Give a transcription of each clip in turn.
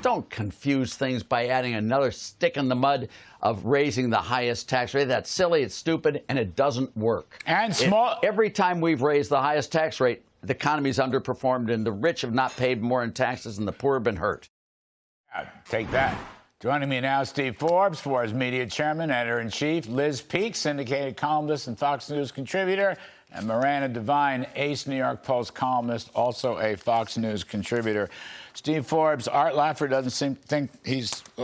don't confuse things by adding another stick in the mud of raising the highest tax rate. That's silly, it's stupid, and it doesn't work. And every time we've raised the highest tax rate, the economy's underperformed, and the rich have not paid more in taxes, and the poor have been hurt. Take that. Joining me now, Steve Forbes, Forbes Media Chairman, Editor-in-Chief, Liz Peek, syndicated columnist and Fox News contributor, and Miranda Devine, ace New York Post columnist, also a Fox News contributor. Steve Forbes, Art Laffer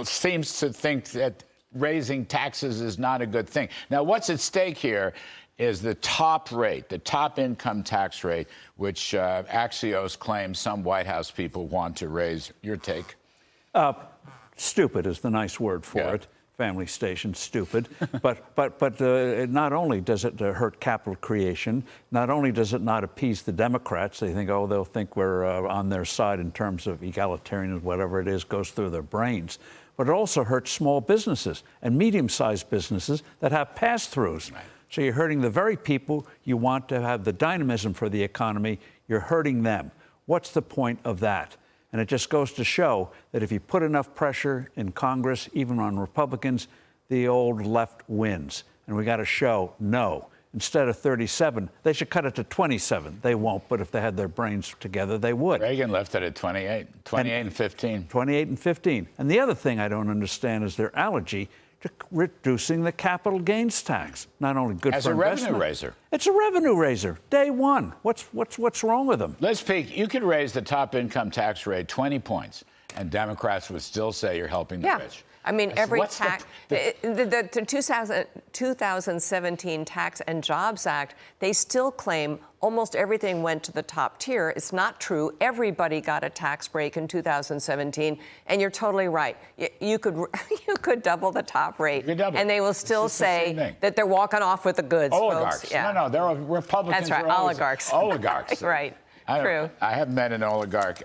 seems to think that raising taxes is not a good thing. Now, what's at stake here is the top rate, the top income tax rate, which Axios claims some White House people want to raise. Your take? Stupid is the nice word for it. Family station, stupid. but not only does it hurt capital creation, not only does it not appease the Democrats, they think, oh, they'll think we're on their side in terms of egalitarianism, whatever it is, goes through their brains. But it also hurts small businesses and medium-sized businesses that have pass-throughs. Right. So you're hurting the very people you want to have the dynamism for the economy. You're hurting them. What's the point of that? And it just goes to show that if you put enough pressure in Congress, even on Republicans, the old left wins. And we got to show, no. Instead of 37, they should cut it to 27. They won't, but if they had their brains together, they would. Reagan left it at 28 and 15. 28 and 15. And the other thing I don't understand is their allergy to reducing the capital gains tax. Not only good as for investment. As a revenue raiser. It's a revenue raiser. Day one. What's wrong with them? Liz Peek, you could raise the top income tax rate 20 points, and Democrats would still say you're helping the rich. I mean, every tax, the 2017 Tax and Jobs Act, they still claim almost everything went to the top tier. It's not true. Everybody got a tax break in 2017, and you're totally right. You could double the top rate, and they will still say that they're walking off with the goods. Oligarchs. Folks. Yeah. No, they're Republicans. That's right, oligarchs. Oligarchs. Right. True. I haven't met an oligarch.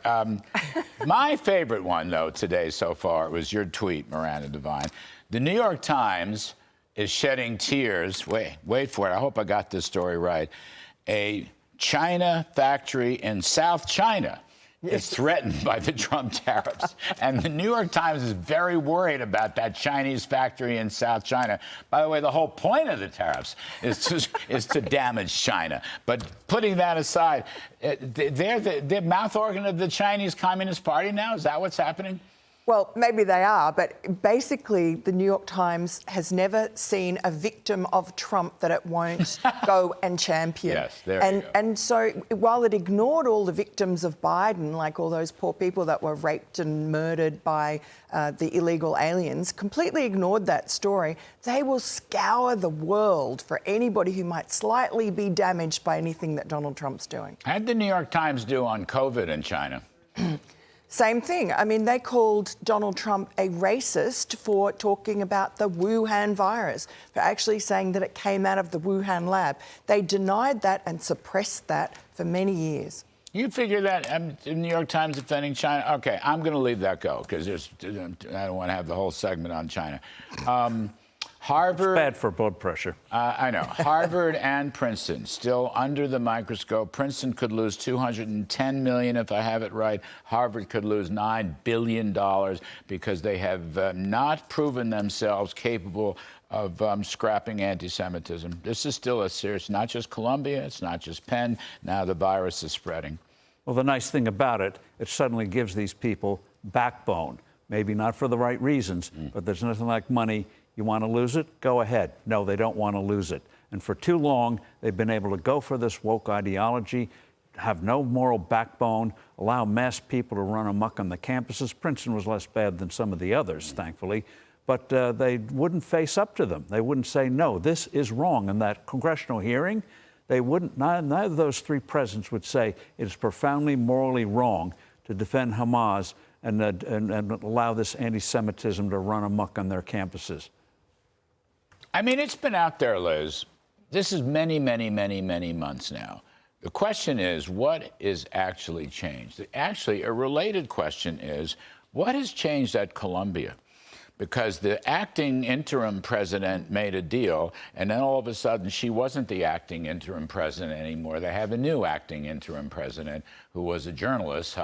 My favorite one, though, today so far was your tweet, Miranda Devine. The New York Times is shedding tears. Wait for it. I hope I got this story right. A China factory in South China is threatened by the Trump tariffs. And the New York Times is very worried about that Chinese factory in South China. By the way, the whole point of the tariffs is to damage China. But putting that aside, they're the mouth organ of the Chinese Communist Party now? Is that what's happening? Well, maybe they are, but basically the New York Times has never seen a victim of Trump that it won't go and champion. Yes, there you go. And so while it ignored all the victims of Biden, like all those poor people that were raped and murdered by the illegal aliens, completely ignored that story, they will scour the world for anybody who might slightly be damaged by anything that Donald Trump's doing. How'd the New York Times do on COVID in China? Same thing. I mean, they called Donald Trump a racist for talking about the Wuhan virus, for actually saying that it came out of the Wuhan lab. They denied that and suppressed that for many years. You figure that the New York Times defending China? Okay, I'm going to leave that go because I don't want to have the whole segment on China. Harvard. It's bad for blood pressure. I know. Harvard and Princeton still under the microscope. Princeton could lose $210 million, if I have it right. Harvard could lose $9 billion because they have not proven themselves capable of scrapping anti-Semitism. This is still a serious, not just Columbia, it's not just Penn. Now the virus is spreading. Well, the nice thing about it, it suddenly gives these people backbone. Maybe not for the right reasons, but there's nothing like money. You want to lose it? Go ahead. No, they don't want to lose it. And for too long, they've been able to go for this woke ideology, have no moral backbone, allow mass people to run amok on the campuses. Princeton was less bad than some of the others, thankfully. But they wouldn't face up to them. They wouldn't say, no, this is wrong. In that congressional hearing, they wouldn't, neither of those three presidents would say it is profoundly morally wrong to defend Hamas and allow this anti-Semitism to run amok on their campuses. I mean, it's been out there, Liz. This is many, many, many, many months now. The question is, what is actually changed? Actually, a related question is, what has changed at Columbia? Because the acting interim president made a deal, and then all of a sudden she wasn't the acting interim president anymore. They have a new acting interim president who was a journalist,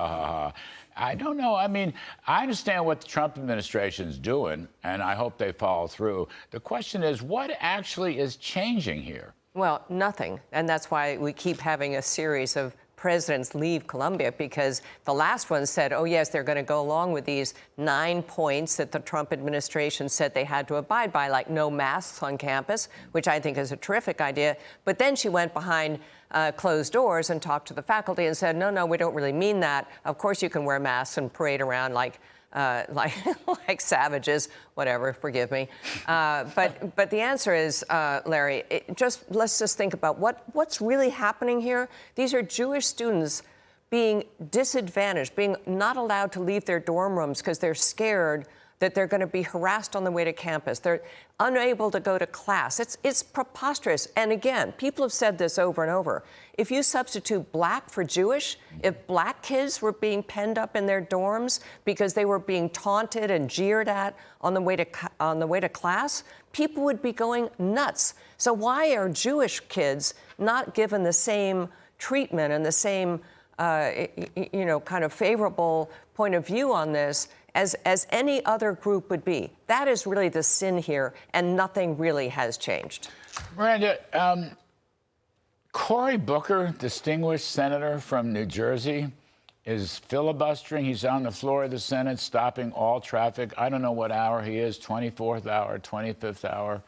I don't know. I mean, I understand what the Trump administration is doing, and I hope they follow through. The question is, what actually is changing here? Well, nothing. And that's why we keep having a series of presidents leave Colombia, because the last one said, oh, yes, they're going to go along with these 9 points that the Trump administration said they had to abide by, like no masks on campus, which I think is a terrific idea. But then she went behind closed doors and talked to the faculty and said, no, we don't really mean that. Of course you can wear masks and parade around like savages, whatever, forgive me. But the answer is, Larry, let's just think about what's really happening here. These are Jewish students being disadvantaged, being not allowed to leave their dorm rooms because they're scared that they're going to be harassed on the way to campus. They're unable to go to class. It's preposterous. And again, people have said this over and over. If you substitute black for Jewish, if black kids were being penned up in their dorms because they were being taunted and jeered at on the way to class, people would be going nuts. So why are Jewish kids not given the same treatment and the same kind of favorable point of view on this as any other group would be? That is really the sin here, and nothing really has changed. Miranda, Cory Booker, distinguished senator from New Jersey, is filibustering. He's on the floor of the Senate, stopping all traffic. I don't know what hour he is, 24th hour, 25th hour.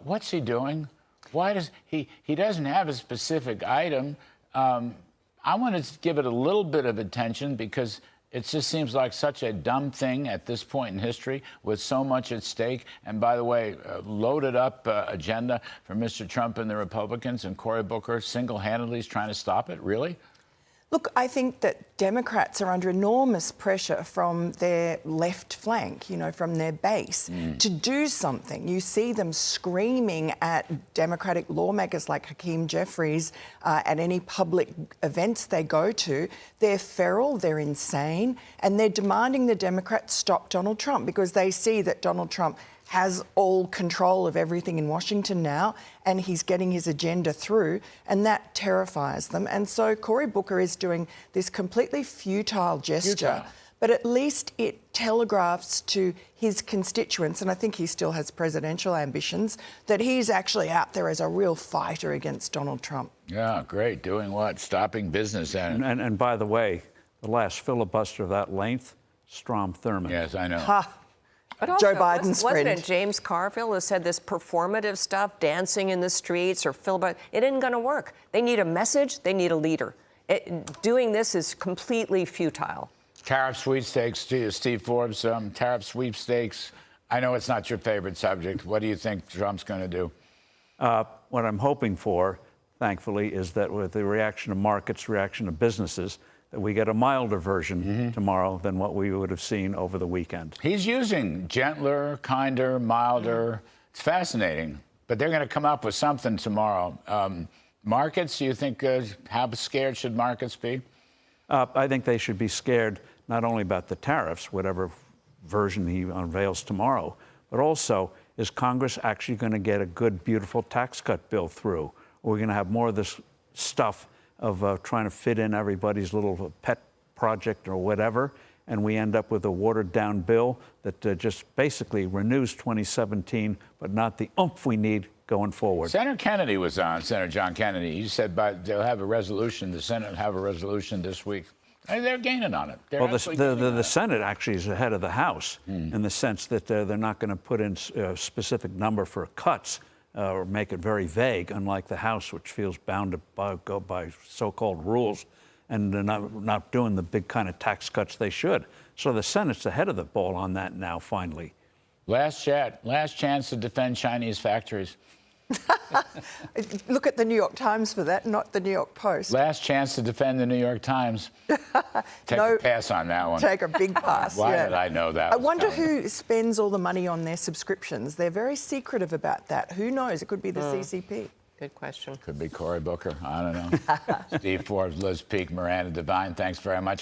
What's he doing? Why does he doesn't have a specific item? I want to give it a little bit of attention because it just seems like such a dumb thing at this point in history with so much at stake. And by the way, loaded up agenda for Mr. Trump and the Republicans, and Cory Booker single-handedly is trying to stop it. Really? Look, I think that Democrats are under enormous pressure from their left flank, from their base, to do something. You see them screaming at Democratic lawmakers like Hakeem Jeffries at any public events they go to. They're feral, they're insane, and they're demanding the Democrats stop Donald Trump because they see that Donald Trump has all control of everything in Washington now, and he's getting his agenda through, and that terrifies them. And so Cory Booker is doing this completely futile gesture, but at least it telegraphs to his constituents, and I think he still has presidential ambitions, that he's actually out there as a real fighter against Donald Trump. Yeah, great. Doing what? Stopping business. And by the way, the last filibuster of that length, Strom Thurmond. Yes, I know. But also, Joe Biden's friend. Wasn't it James Carville who said this performative stuff, dancing in the streets or filibuster? It isn't going to work. They need a message. They need a leader. Doing this is completely futile. Tariff sweepstakes, Steve Forbes, tariff sweepstakes. I know it's not your favorite subject. What do you think Trump's going to do? What I'm hoping for, thankfully, is that with the reaction of markets, reaction of businesses, that we get a milder version tomorrow than what we would have seen over the weekend. He's using gentler, kinder, milder. It's fascinating. But they're going to come up with something tomorrow. Markets, do you think, how scared should markets be? I think they should be scared not only about the tariffs, whatever version he unveils tomorrow, but also, is Congress actually going to get a good, beautiful tax cut bill through? Or are we going to have more of this stuff of trying to fit in everybody's little pet project or whatever, and we end up with a watered-down bill that just basically renews 2017, but not the oomph we need going forward. Senator Kennedy was on, Senator John Kennedy. He said they'll have a resolution, the Senate will have a resolution this week. And they're gaining on it. Well, the Senate actually is ahead of the House in the sense that they're not going to put in a specific number for cuts or make it very vague, unlike the House, which feels bound to go by so-called rules and they're not doing the big kind of tax cuts they should. So the Senate's ahead of the ball on that now, finally. Last chance to defend Chinese factories. Look at the New York Times for that, not the New York Post. Last chance to defend the New York Times. Take a pass on that one. Take a big pass. Why did I know that? I wonder who spends all the money on their subscriptions. They're very secretive about that. Who knows? It could be the CCP. Good question. Could be Cory Booker. I don't know. Steve Forbes, Liz Peek, Miranda Devine, thanks very much.